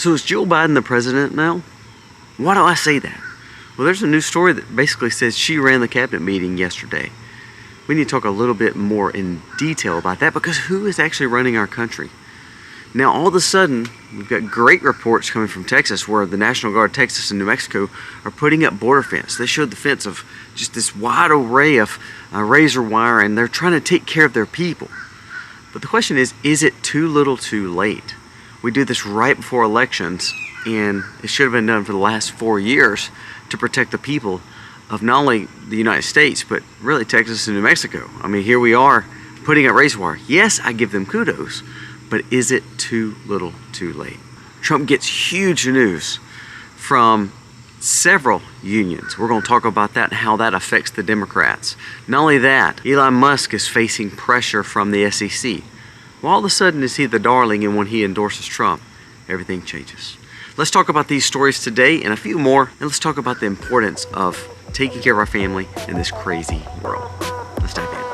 So is Jill Biden the president now? Why do I say that? Well, there's a new story that basically says she ran the cabinet meeting yesterday. We need to talk a little bit more in detail about that, because who is actually running our country? Now, all of a sudden, we've got great reports coming from Texas where the National Guard, Texas and New Mexico are putting up border fence. They showed the fence of just this wide array of razor wire, and they're trying to take care of their people. But the question is it too little too late? We do this right before elections, and it should have been done for the last 4 years to protect the people of not only the United States, but really Texas and New Mexico. I mean, here we are putting up razor wire. Yes, I give them kudos, but is it too little too late? Trump gets huge news from several unions. We're going to talk about that and how that affects the Democrats. Not only that, Elon Musk is facing pressure from the SEC. Well, all of a sudden is he the darling, and when he endorses Trump, everything changes. Let's talk about these stories today and a few more, and let's talk about the importance of taking care of our family in this crazy world. Let's dive in.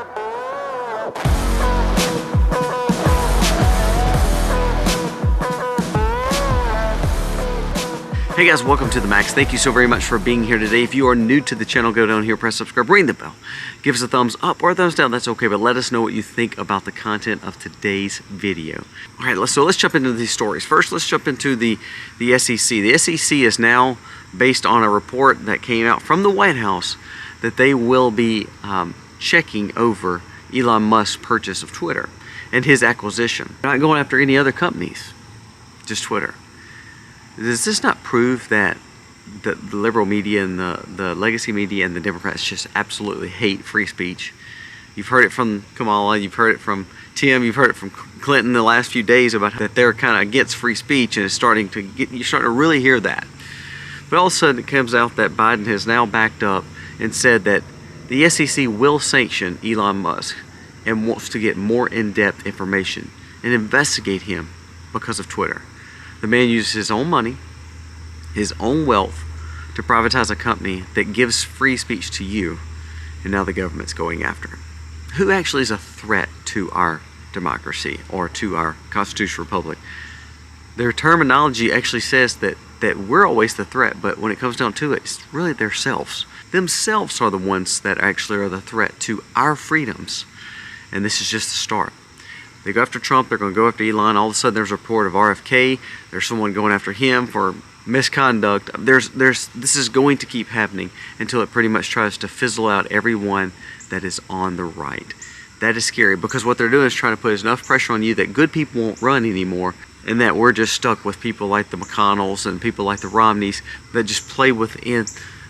Hey guys, welcome to The Max. Thank you so very much for being here today. If you are new to the channel, go down here, press subscribe, ring the bell. Give us a thumbs up or a thumbs down, that's okay, but let us know what you think about the content of today's video. All right, let's jump into these stories. First, let's jump into the SEC. The SEC is now based on a report that came out from the White House that they will be checking over Elon Musk's purchase of Twitter and his acquisition. They're not going after any other companies, just Twitter. Does this not prove that the liberal media and the legacy media and the Democrats just absolutely hate free speech? You've heard it from Kamala, you've heard it from Tim, you've heard it from Clinton the last few days about that they're kind of against free speech, and you're starting to really hear that. But all of a sudden it comes out that Biden has now backed up and said that the SEC will sanction Elon Musk and wants to get more in-depth information and investigate him because of Twitter. The man uses his own money, his own wealth, to privatize a company that gives free speech to you, and now the government's going after him. Who actually is a threat to our democracy or to our constitutional republic? Their terminology actually says that we're always the threat, but when it comes down to it, it's really themselves. Themselves are the ones that actually are the threat to our freedoms, and this is just the start. They go after Trump, they're going to go after Elon. All of a sudden there's a report of RFK. There's someone going after him for misconduct. This is going to keep happening until it pretty much tries to fizzle out everyone that is on the right. That is scary, because what they're doing is trying to put enough pressure on you that good people won't run anymore, and that we're just stuck with people like the McConnells and people like the Romneys that just play within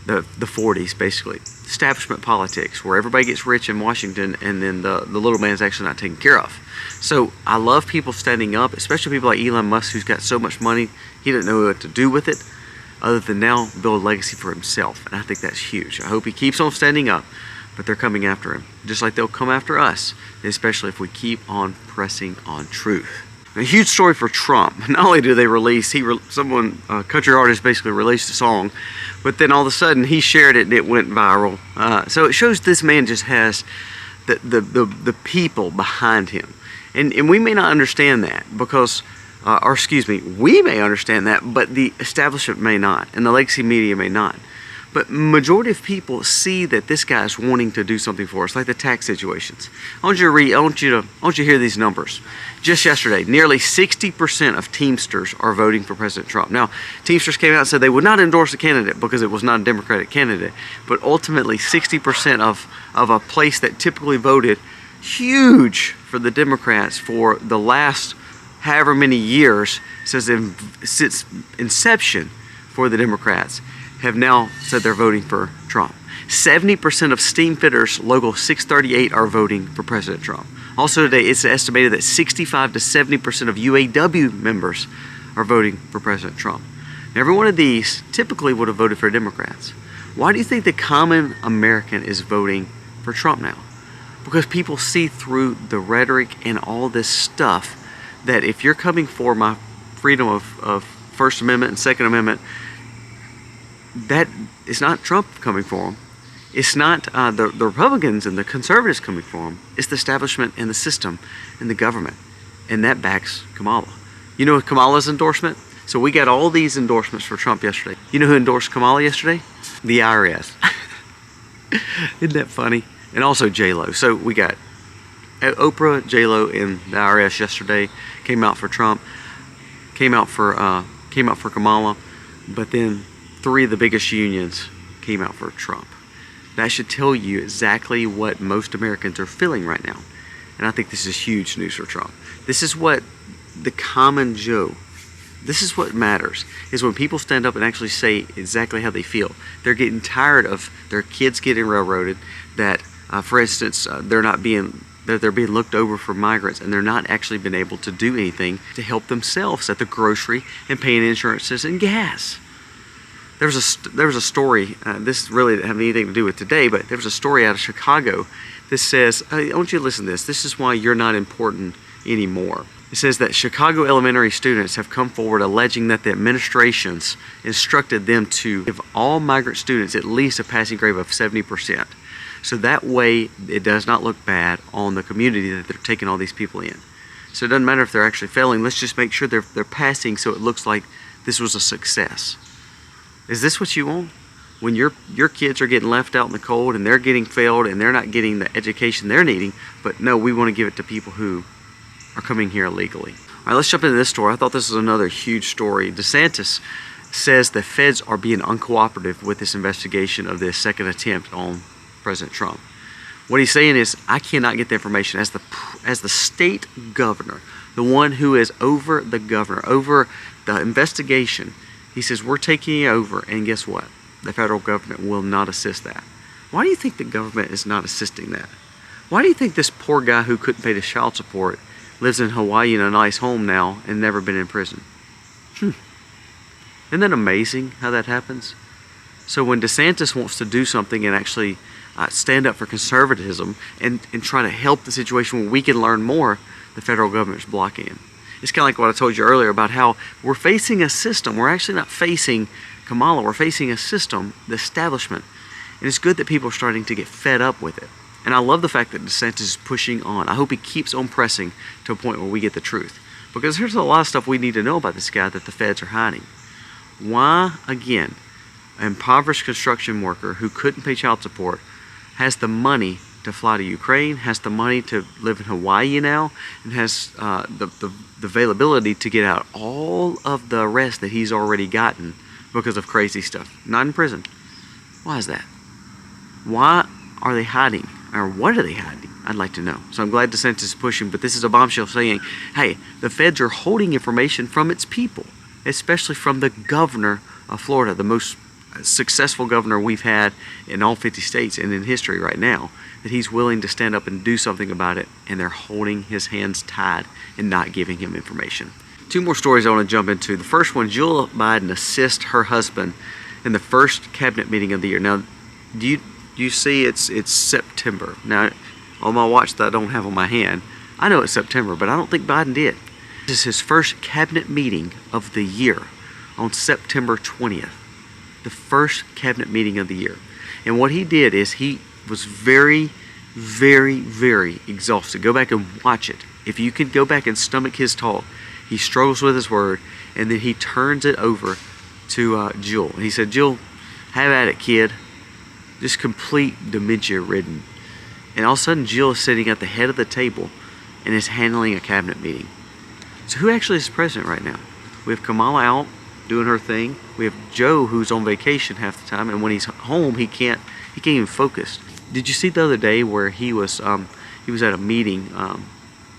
the 40s, basically. Establishment politics, where everybody gets rich in Washington and then the little man's actually not taken care of. So I love people standing up, especially people like Elon Musk, who's got so much money, he doesn't know what to do with it other than now build a legacy for himself. And I think that's huge. I hope he keeps on standing up, but they're coming after him, just like they'll come after us, especially if we keep on pressing on truth. A huge story for Trump. Not only do they release, a country artist basically released a song, but then all of a sudden he shared it and it went viral. So it shows this man just has the people behind him. And we may not understand that because, we may understand that, but the establishment may not, and the legacy media may not. But majority of people see that this guy is wanting to do something for us, like the tax situations. I want you to hear these numbers. Just yesterday, nearly 60% of Teamsters are voting for President Trump. Now, Teamsters came out and said they would not endorse a candidate because it was not a Democratic candidate. But ultimately, 60% of a place that typically voted huge for the Democrats for the last however many years since inception for the Democrats, have now said they're voting for Trump. 70% of steam fitters, local 638, are voting for President Trump. Also today, it's estimated that 65 to 70% of UAW members are voting for President Trump. Now, every one of these typically would have voted for Democrats. Why do you think the common American is voting for Trump now? Because people see through the rhetoric and all this stuff that if you're coming for my freedom of First Amendment and Second Amendment, that is not Trump coming for him. It's not the Republicans and the conservatives coming for him. It's the establishment and the system and the government. And that backs Kamala. You know Kamala's endorsement? So we got all these endorsements for Trump yesterday. You know who endorsed Kamala yesterday? The IRS. Isn't that funny? And also J-Lo. So we got Oprah, J-Lo, and the IRS yesterday came out for Trump, came out for Kamala, but then 3 of the biggest unions came out for Trump. That should tell you exactly what most Americans are feeling right now. And I think this is huge news for Trump. This is what the common Joe, this is what matters, is when people stand up and actually say exactly how they feel. They're getting tired of their kids getting railroaded, that, for instance, they're being looked over for migrants, and they're not actually been able to do anything to help themselves at the grocery and paying insurances and gas. There was a story, this really didn't have anything to do with today, but there was a story out of Chicago that says, I want you to listen to this. This is why you're not important anymore. It says that Chicago elementary students have come forward alleging that the administrations instructed them to give all migrant students at least a passing grade of 70%. So that way it does not look bad on the community that they're taking all these people in. So it doesn't matter if they're actually failing. Let's just make sure they're passing so it looks like this was a success. Is this what you want? When your kids are getting left out in the cold and they're getting failed and they're not getting the education they're needing, but no, we want to give it to people who are coming here illegally. All right, let's jump into this story. I thought this was another huge story. DeSantis says the feds are being uncooperative with this investigation of this second attempt on President Trump. What he's saying is, I cannot get the information as the state governor, the one who is over the governor, over the investigation. He says, we're taking it over, and guess what? The federal government will not assist that. Why do you think the government is not assisting that? Why do you think this poor guy who couldn't pay the child support lives in Hawaii in a nice home now and never been in prison? Isn't that amazing how that happens? So when DeSantis wants to do something and actually stand up for conservatism and try to help the situation where we can learn more, the federal government's blocking him. It's kind of like what I told you earlier about how we're facing a system. We're actually not facing Kamala. We're facing a system, the establishment. And it's good that people are starting to get fed up with it. And I love the fact that DeSantis is pushing on. I hope he keeps on pressing to a point where we get the truth. Because there's a lot of stuff we need to know about this guy that the feds are hiding. Why, again, an impoverished construction worker who couldn't pay child support has the money to fly to Ukraine, has the money to live in Hawaii now, and has the availability to get out all of the arrests that he's already gotten because of crazy stuff. Not in prison. Why is that? Why are they hiding? Or what are they hiding? I'd like to know. So I'm glad DeSantis is pushing, but this is a bombshell saying, hey, the feds are holding information from its people, especially from the governor of Florida, the most successful governor we've had in all 50 states and in history right now, that he's willing to stand up and do something about it, and they're holding his hands tied and not giving him information. 2 more stories I want to jump into. The first one, Jill Biden assists her husband in the first cabinet meeting of the year. Now, do you see it's September. Now, on my watch that I don't have on my hand, I know it's September, but I don't think Biden did. This is his first cabinet meeting of the year on September 20th. The first cabinet meeting of the year. And what he did is he was very, very, very exhausted. Go back and watch it. If you can go back and stomach his talk, he struggles with his word, and then he turns it over to Jill. And he said, Jill, have at it, kid. Just complete dementia-ridden. And all of a sudden, Jill is sitting at the head of the table and is handling a cabinet meeting. So who actually is president right now? We have Kamala out doing her thing. We have Joe, who's on vacation half the time, and when he's home, he can't even focus. Did you see the other day where he was at a meeting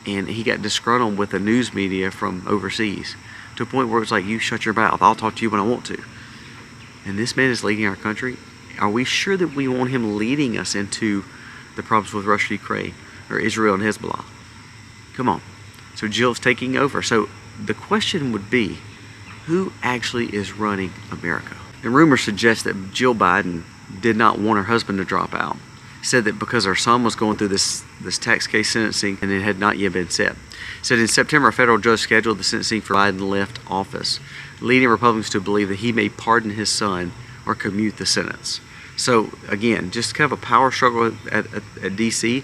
and he got disgruntled with the news media from overseas to a point where it's like, you shut your mouth, I'll talk to you when I want to. And this man is leading our country. Are we sure that we want him leading us into the problems with Russia, Ukraine, or Israel and Hezbollah? Come on. So Jill's taking over. So the question would be, who actually is running America? And rumors suggest that Jill Biden did not want her husband to drop out. Said that because her son was going through this tax case sentencing and it had not yet been set. Said in September, a federal judge scheduled the sentencing for Biden left office, leading Republicans to believe that he may pardon his son or commute the sentence. So again, just kind of a power struggle at D.C.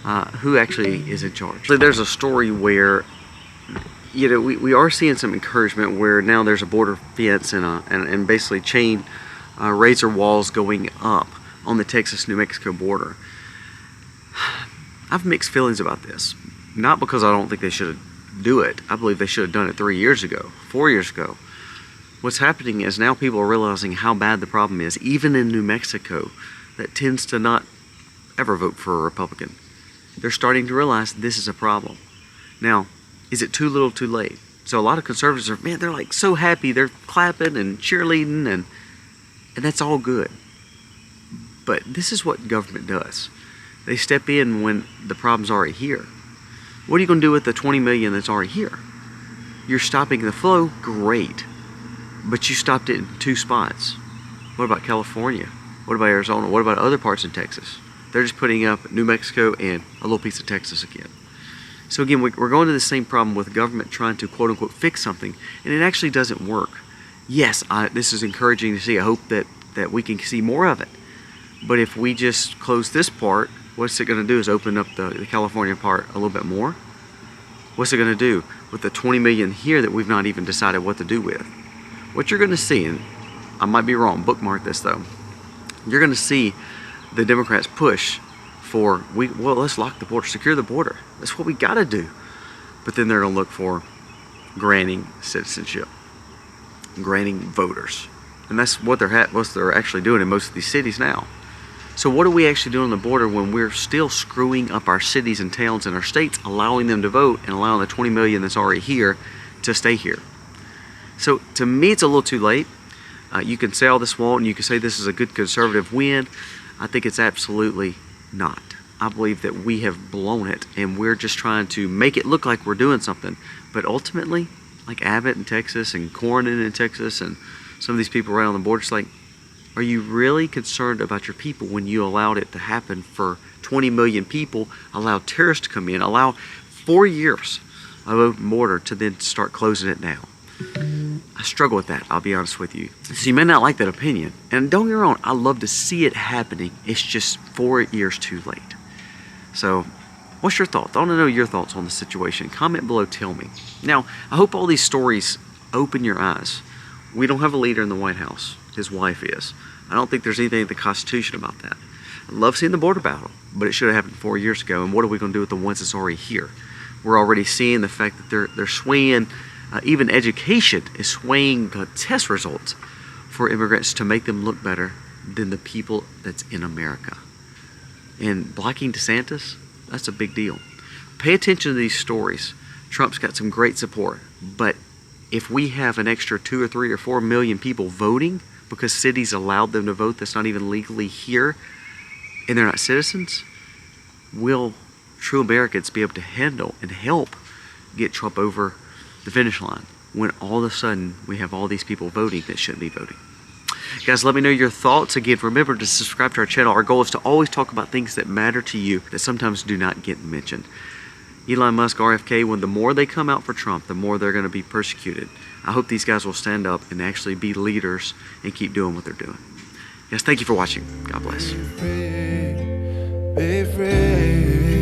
Who actually is in charge? So there's a story where you know, we are seeing some encouragement where now there's a border fence and basically chain razor walls going up on the Texas-New Mexico border. I have mixed feelings about this. Not because I don't think they should do it. I believe they should have done it 3 years ago, 4 years ago. What's happening is now people are realizing how bad the problem is, even in New Mexico, that tends to not ever vote for a Republican. They're starting to realize this is a problem. Now, is it too little too late? So a lot of conservatives are, man, they're like so happy, they're clapping and cheerleading, and that's all good. But this is what government does. They step in when the problem's already here. What are you going to do with the 20 million that's already here? You're stopping the flow, great. But you stopped it in 2 spots. What about California? What about Arizona? What about other parts in Texas? They're just putting up New Mexico and a little piece of Texas again. So again, we're going to the same problem with government trying to quote unquote fix something, and it actually doesn't work. Yes, this is encouraging to see. I hope that we can see more of it. But if we just close this part, what's it going to do is open up the California part a little bit more? What's it going to do with the 20 million here that we've not even decided what to do with? What you're going to see, and I might be wrong, bookmark this though, you're going to see the Democrats push for, well, let's lock the border, secure the border. That's what we got to do. But then they're going to look for granting citizenship, granting voters. And that's what they're actually doing in most of these cities now. So what are we actually doing on the border when we're still screwing up our cities and towns and our states, allowing them to vote and allowing the 20 million that's already here to stay here? So to me, it's a little too late. You can say all this wall and you can say this is a good conservative win. I think it's absolutely not. I believe that we have blown it and we're just trying to make it look like we're doing something. But ultimately, like Abbott in Texas and Cornyn in Texas and some of these people right on the border, it's like, are you really concerned about your people when you allowed it to happen for 20 million people, allow terrorists to come in, allow 4 years of open border to then start closing it down? I struggle with that, I'll be honest with you. So you may not like that opinion, and don't get me wrong, I love to see it happening. It's just 4 years too late. So what's your thoughts? I want to know your thoughts on the situation. Comment below, tell me. Now, I hope all these stories open your eyes. We don't have a leader in the White House. His wife is. I don't think there's anything in the Constitution about that. I love seeing the border battle, but it should have happened 4 years ago. And what are we going to do with the ones that's already here? We're already seeing the fact that they're swaying, even education is swaying test results for immigrants to make them look better than the people that's in America. And blocking DeSantis, that's a big deal. Pay attention to these stories. Trump's got some great support, but if we have an extra 2 or 3 or 4 million people voting because cities allowed them to vote that's not even legally here and they're not citizens, will true Americans be able to handle and help get Trump over the finish line when all of a sudden we have all these people voting that shouldn't be voting? Guys, let me know your thoughts. Again, remember to subscribe to our channel. Our goal is to always talk about things that matter to you that sometimes do not get mentioned. Elon Musk, RFK, when the more they come out for Trump, the more they're going to be persecuted. I hope these guys will stand up and actually be leaders and keep doing what they're doing. Yes, thank you for watching. God bless. Be free.